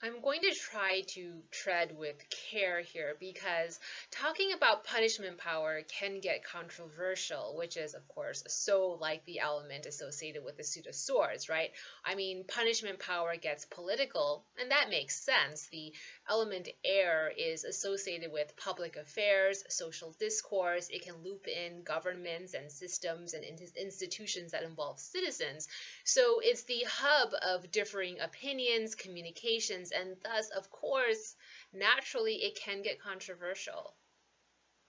I'm going to try to tread with care here because talking about punishment power can get controversial, which is, of course, so like the element associated with the suit of swords, right? I mean, punishment power gets political, and that makes sense. The element air is associated with public affairs, social discourse. It can loop in governments and systems and institutions that involve citizens. So it's the hub of differing opinions, communications, and thus, of course, naturally it can get controversial.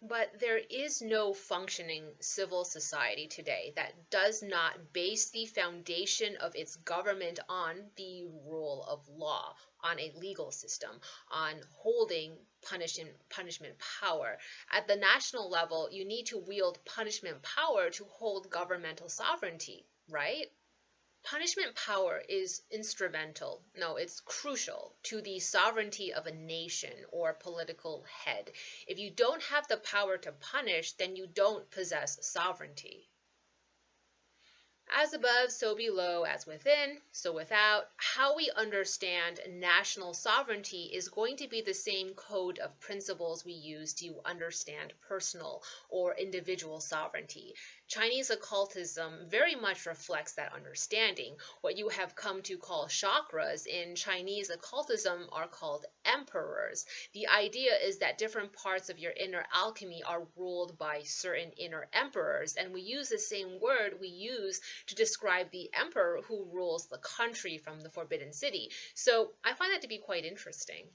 But there is no functioning civil society today that does not base the foundation of its government on the rule of law, on a legal system, on holding punishment power. At the national level, you need to wield punishment power to hold governmental sovereignty, right? Punishment power is instrumental, no, it's crucial to the sovereignty of a nation or political head. If you don't have the power to punish, then you don't possess sovereignty. As above, so below, as within, so without. How we understand national sovereignty is going to be the same code of principles we use to understand personal or individual sovereignty. Chinese occultism very much reflects that understanding. What you have come to call chakras in Chinese occultism are called emperors. The idea is that different parts of your inner alchemy are ruled by certain inner emperors, and we use the same word we use to describe the emperor who rules the country from the Forbidden City. So I find that to be quite interesting.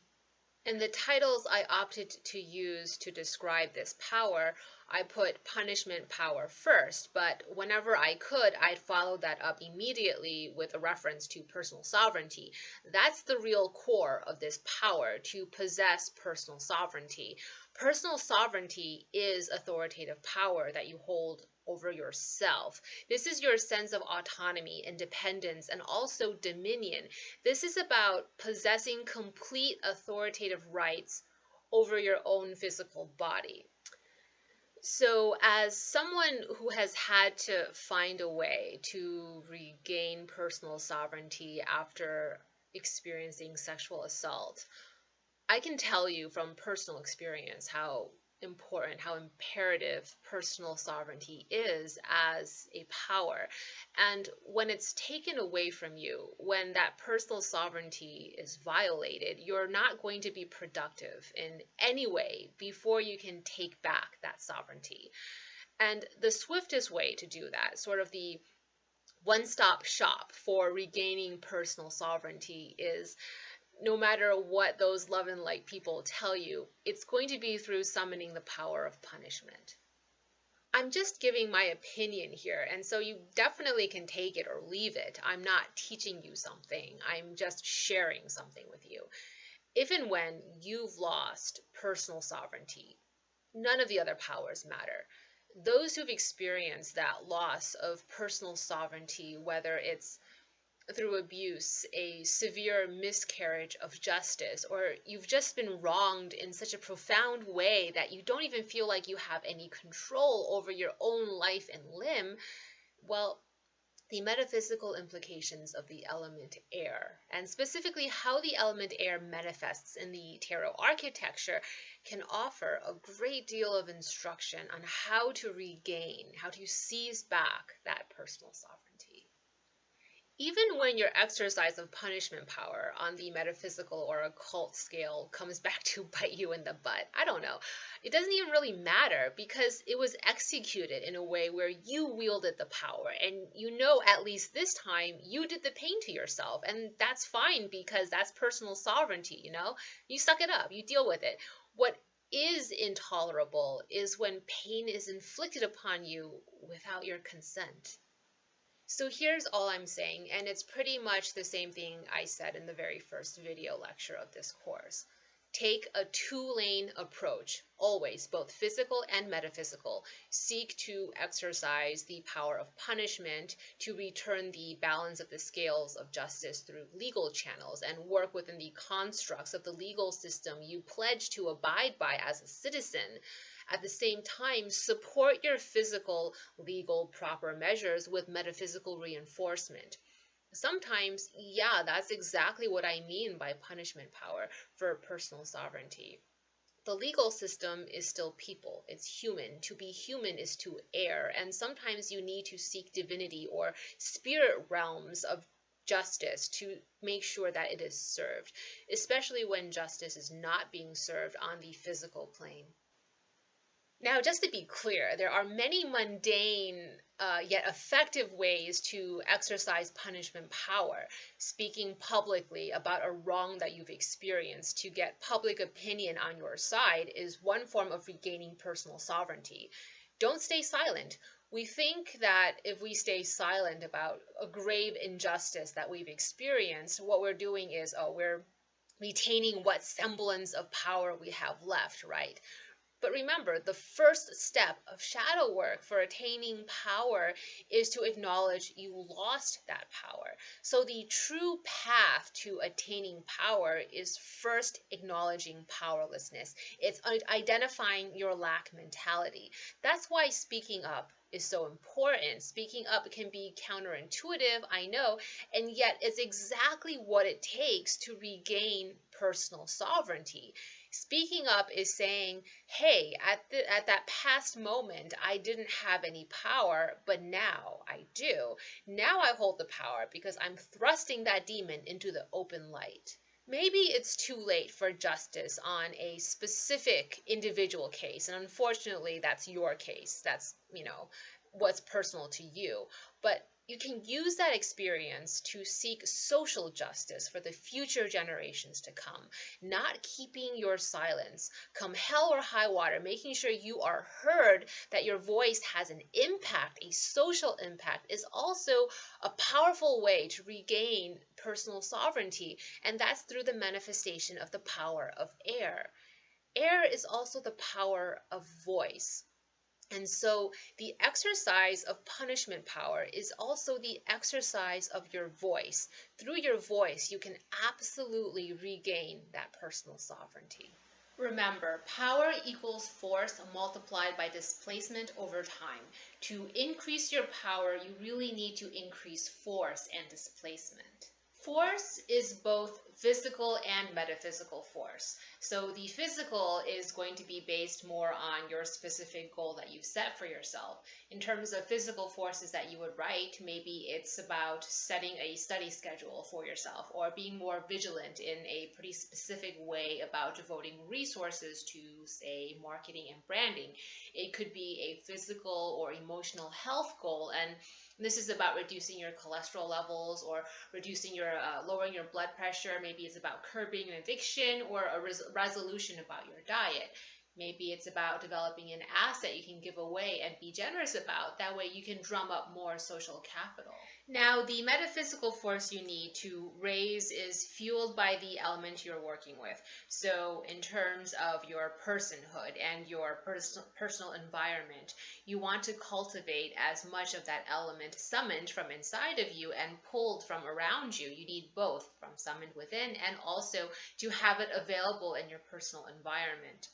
And the titles I opted to use to describe this power, I put punishment power first, but whenever I could, I'd follow that up immediately with a reference to personal sovereignty. That's the real core of this power, to possess personal sovereignty. Personal sovereignty is authoritative power that you hold over yourself. This is your sense of autonomy, independence, and also dominion. This is about possessing complete authoritative rights over your own physical body. So, as someone who has had to find a way to regain personal sovereignty after experiencing sexual assault, I can tell you from personal experience how important, how imperative personal sovereignty is as a power. And when it's taken away from you, when that personal sovereignty is violated, you're not going to be productive in any way before you can take back that sovereignty. And the swiftest way to do that, sort of the one-stop shop for regaining personal sovereignty, is no matter what those love and light people tell you, it's going to be through summoning the power of punishment. I'm just giving my opinion here, and so you definitely can take it or leave it. I'm not teaching you something. I'm just sharing something with you. If and when you've lost personal sovereignty, none of the other powers matter. Those who've experienced that loss of personal sovereignty, whether it's through abuse, a severe miscarriage of justice, or you've just been wronged in such a profound way that you don't even feel like you have any control over your own life and limb, well, the metaphysical implications of the element air, and specifically how the element air manifests in the tarot architecture, can offer a great deal of instruction on how to regain, how to seize back that personal sovereignty. Even when your exercise of punishment power on the metaphysical or occult scale comes back to bite you in the butt, I don't know. It doesn't even really matter because it was executed in a way where you wielded the power, and you know at least this time you did the pain to yourself, and that's fine because that's personal sovereignty, you know? You suck it up, you deal with it. What is intolerable is when pain is inflicted upon you without your consent. So here's all I'm saying, and it's pretty much the same thing I said in the very first video lecture of this course. Take a two-lane approach, always, both physical and metaphysical. Seek to exercise the power of punishment to return the balance of the scales of justice through legal channels, and work within the constructs of the legal system you pledge to abide by as a citizen. At the same time, support your physical, legal, proper measures with metaphysical reinforcement. Sometimes, yeah, that's exactly what I mean by punishment power for personal sovereignty. The legal system is still people. It's human. To be human is to err, and sometimes you need to seek divinity or spirit realms of justice to make sure that it is served, especially when justice is not being served on the physical plane. Now, just to be clear, there are many mundane yet effective ways to exercise punishment power. Speaking publicly about a wrong that you've experienced to get public opinion on your side is one form of regaining personal sovereignty. Don't stay silent. We think that if we stay silent about a grave injustice that we've experienced, what we're doing is, we're retaining what semblance of power we have left, right? But remember, the first step of shadow work for attaining power is to acknowledge you lost that power. So the true path to attaining power is first acknowledging powerlessness. It's identifying your lack mentality. That's why speaking up is so important. Speaking up can be counterintuitive, I know, and yet it's exactly what it takes to regain personal sovereignty. Speaking up is saying, hey, at that past moment, I didn't have any power, but now I do. Now I hold the power because I'm thrusting that demon into the open light. Maybe it's too late for justice on a specific individual case, and unfortunately, that's your case. That's, what's personal to you. But you can use that experience to seek social justice for the future generations to come, not keeping your silence. Come hell or high water, making sure you are heard, that your voice has an impact, a social impact, is also a powerful way to regain personal sovereignty, and that's through the manifestation of the power of air. Air is also the power of voice. And so the exercise of punishment power is also the exercise of your voice. Through your voice, you can absolutely regain that personal sovereignty. Remember, power equals force multiplied by displacement over time. To increase your power, you really need to increase force and displacement. Force is both physical and metaphysical force. So the physical is going to be based more on your specific goal that you've set for yourself. In terms of physical forces that you would write, maybe it's about setting a study schedule for yourself or being more vigilant in a pretty specific way about devoting resources to, say, marketing and branding. It could be a physical or emotional health goal, and this is about reducing your cholesterol levels or reducing your lowering your blood pressure. Maybe it's about curbing an addiction or a resolution about your diet. Maybe it's about developing an asset you can give away and be generous about. That way you can drum up more social capital. Now, the metaphysical force you need to raise is fueled by the element you're working with. So in terms of your personhood and your personal environment, you want to cultivate as much of that element summoned from inside of you and pulled from around you. You need both, from summoned within and also to have it available in your personal environment.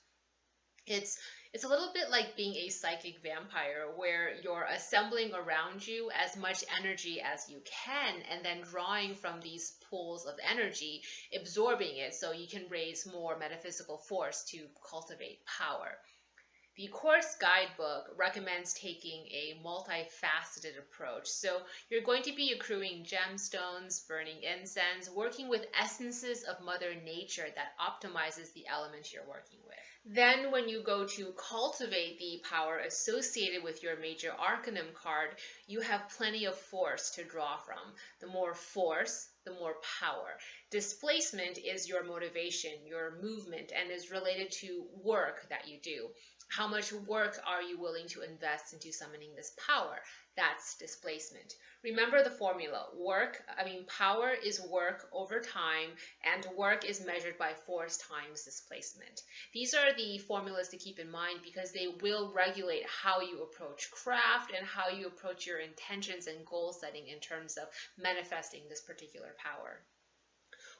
It's a little bit like being a psychic vampire, where you're assembling around you as much energy as you can and then drawing from these pools of energy, absorbing it so you can raise more metaphysical force to cultivate power. The course guidebook recommends taking a multifaceted approach. So you're going to be accruing gemstones, burning incense, working with essences of Mother Nature that optimizes the element you're working with. Then when you go to cultivate the power associated with your major arcanum card, you have plenty of force to draw from. The more force, the more power. Displacement is your motivation, your movement, and is related to work that you do. How much work are you willing to invest into summoning this power? That's displacement. Remember the formula. Power is work over time, and work is measured by force times displacement. These are the formulas to keep in mind because they will regulate how you approach craft and how you approach your intentions and goal setting in terms of manifesting this particular power.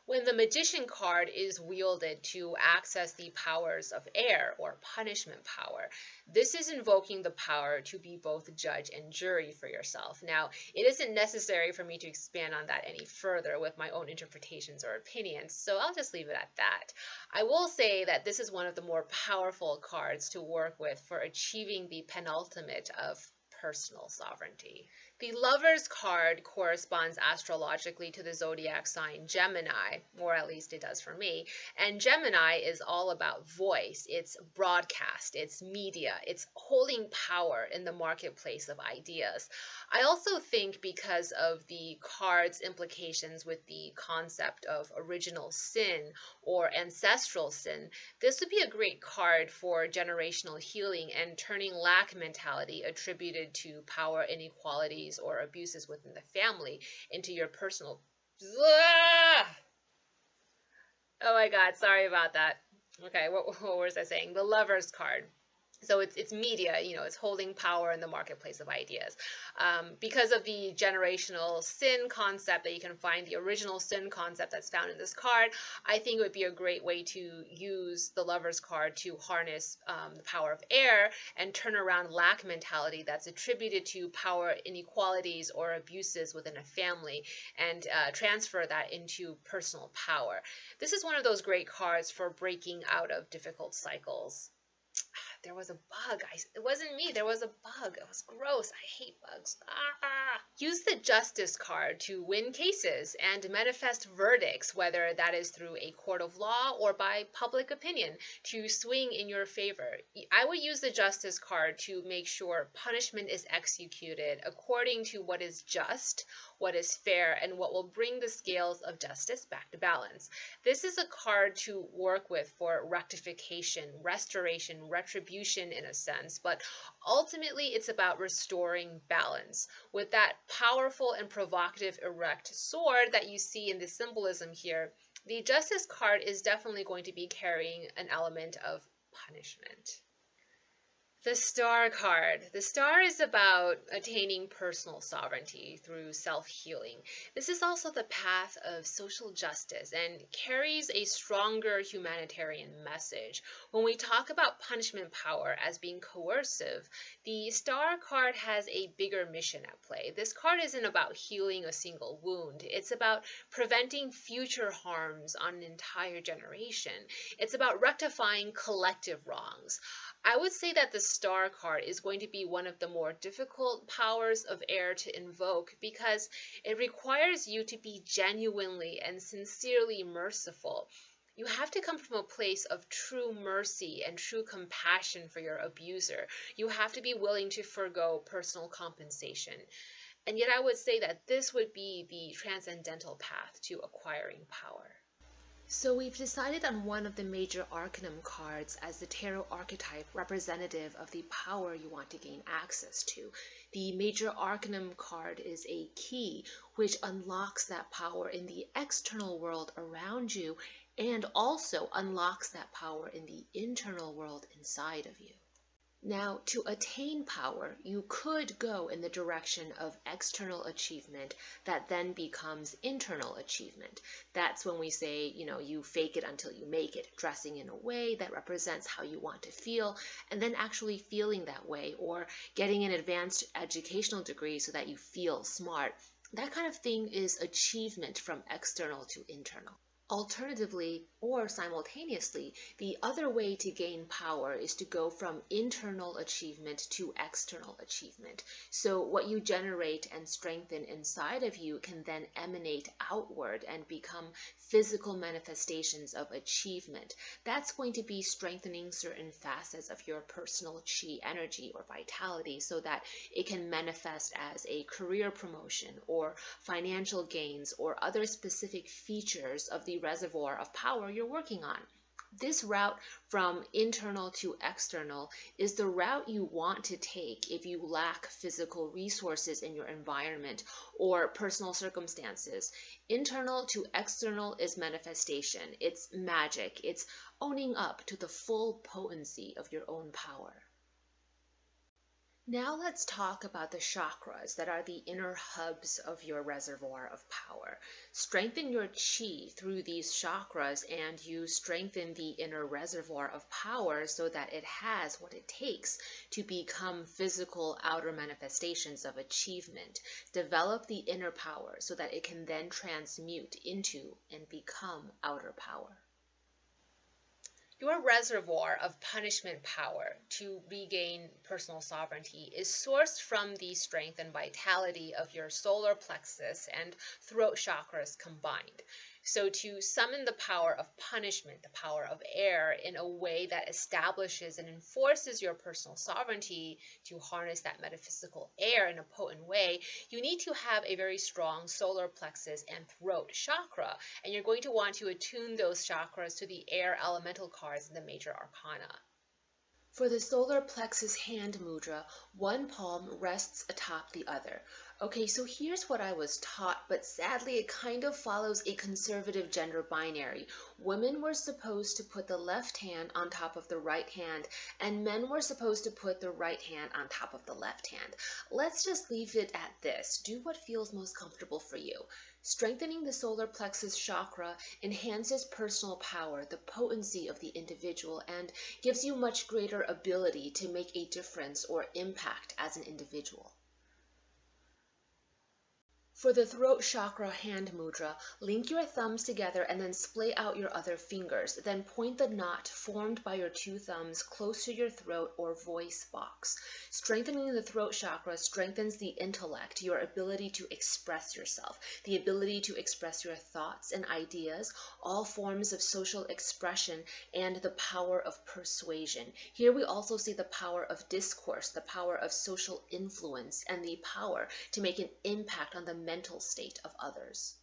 When the Magician card is wielded to access the powers of air or punishment power, this is invoking the power to be both judge and jury for yourself. Now, it isn't necessary for me to expand on that any further with my own interpretations or opinions, so I'll just leave it at that. I will say that this is one of the more powerful cards to work with for achieving the penultimate of personal sovereignty. The Lover's card corresponds astrologically to the zodiac sign Gemini, or at least it does for me. And Gemini is all about voice, it's broadcast, it's media, it's holding power in the marketplace of ideas. I also think because of the card's implications with the concept of original sin or ancestral sin, this would be a great card for generational healing and turning lack mentality attributed to power inequalities or abuses within the family into your personal. Oh my God, sorry about that. Okay, what was I saying? The Lover's card. So it's media, it's holding power in the marketplace of ideas. Because of the generational sin concept that you can find, the original sin concept that's found in this card, I think it would be a great way to use the Lover's card to harness the power of air and turn around lack mentality that's attributed to power inequalities or abuses within a family and transfer that into personal power. This is one of those great cards for breaking out of difficult cycles. There was a bug. It wasn't me. There was a bug. It was gross. I hate bugs. Use the Justice card to win cases and manifest verdicts, whether that is through a court of law or by public opinion, to swing in your favor. I would use the Justice card to make sure punishment is executed according to what is just, what is fair, and what will bring the scales of justice back to balance. This is a card to work with for rectification, restoration, retribution in a sense, but ultimately it's about restoring balance. With that powerful and provocative erect sword that you see in the symbolism here, the Justice card is definitely going to be carrying an element of punishment. The Star card. The Star is about attaining personal sovereignty through self-healing. This is also the path of social justice and carries a stronger humanitarian message. When we talk about punishment power as being coercive, the Star card has a bigger mission at play. This card isn't about healing a single wound. It's about preventing future harms on an entire generation. It's about rectifying collective wrongs. I would say that the Star card is going to be one of the more difficult powers of air to invoke because it requires you to be genuinely and sincerely merciful. You have to come from a place of true mercy and true compassion for your abuser. You have to be willing to forgo personal compensation. And yet I would say that this would be the transcendental path to acquiring power. So we've decided on one of the major arcanum cards as the tarot archetype representative of the power you want to gain access to. The major arcanum card is a key which unlocks that power in the external world around you and also unlocks that power in the internal world inside of you. Now, to attain power, you could go in the direction of external achievement that then becomes internal achievement. That's when we say, you fake it until you make it, dressing in a way that represents how you want to feel, and then actually feeling that way, or getting an advanced educational degree so that you feel smart. That kind of thing is achievement from external to internal. Alternatively, or simultaneously, the other way to gain power is to go from internal achievement to external achievement. So what you generate and strengthen inside of you can then emanate outward and become physical manifestations of achievement. That's going to be strengthening certain facets of your personal chi energy or vitality so that it can manifest as a career promotion or financial gains or other specific features of the reservoir of power you're working on. This route from internal to external is the route you want to take if you lack physical resources in your environment or personal circumstances. Internal to external is manifestation. It's magic. It's owning up to the full potency of your own power. Now let's talk about the chakras that are the inner hubs of your reservoir of power. Strengthen your chi through these chakras and you strengthen the inner reservoir of power so that it has what it takes to become physical outer manifestations of achievement. Develop the inner power so that it can then transmute into and become outer power. Your reservoir of punishment power to regain personal sovereignty is sourced from the strength and vitality of your solar plexus and throat chakras combined. So to summon the power of punishment, the power of air, in a way that establishes and enforces your personal sovereignty, to harness that metaphysical air in a potent way, you need to have a very strong solar plexus and throat chakra. And you're going to want to attune those chakras to the air elemental cards in the major arcana. For the solar plexus hand mudra, one palm rests atop the other. Okay, so here's what I was taught, but sadly it kind of follows a conservative gender binary. Women were supposed to put the left hand on top of the right hand, and men were supposed to put the right hand on top of the left hand. Let's just leave it at this. Do what feels most comfortable for you. Strengthening the solar plexus chakra enhances personal power, the potency of the individual, and gives you much greater ability to make a difference or impact as an individual. For the throat chakra hand mudra, link your thumbs together and then splay out your other fingers. Then point the knot formed by your two thumbs close to your throat or voice box. Strengthening the throat chakra strengthens the intellect, your ability to express yourself, the ability to express your thoughts and ideas, all forms of social expression, and the power of persuasion. Here we also see the power of discourse, the power of social influence, and the power to make an impact on the mental state of others.